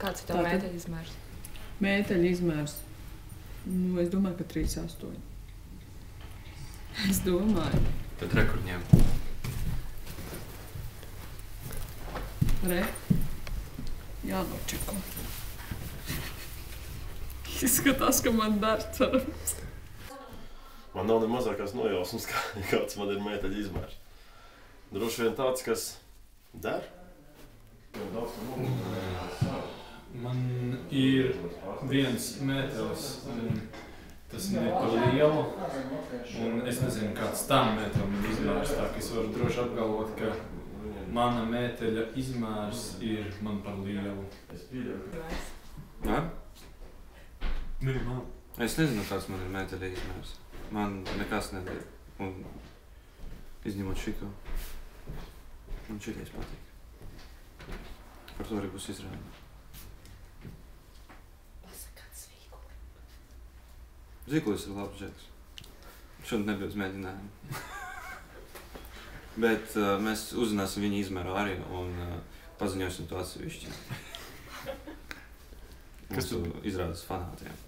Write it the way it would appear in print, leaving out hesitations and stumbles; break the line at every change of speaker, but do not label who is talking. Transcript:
Kāds ir tev mēteļa izmērs?
Mēteļa izmērs. Nu, es domāju, ka 3,8. Es domāju.
Tad rekordņēm.
Jānočeko. Izskatās, ka man dar cerams.
Man nav ne mazākās nojausmas, kāds man ir mēteļa izmērs. Droši vien tāds, kas der.
Man ir 1 metrs, un tas man ir par lielu. Un es nezinu, kāds tam metram ir izmērs, tā ka es varu droši apgalvot, ka mana mēteļa izmērs ir man par lielu.
Nē? Es nezinu, kāds man ir mēteļa izmērs. Man nekas neder. Un izņemot šito. Man šitais patīk. Par to arī būs izrāda.
Pasakāt zīkuli.
Zīkulis ir labs džeks. Šodien nebija uz mēģinājumu. Bet mēs uzzināsim viņa izmēru arī un paziņosim to atsevišķi. Kas tu izrādas fanātiem.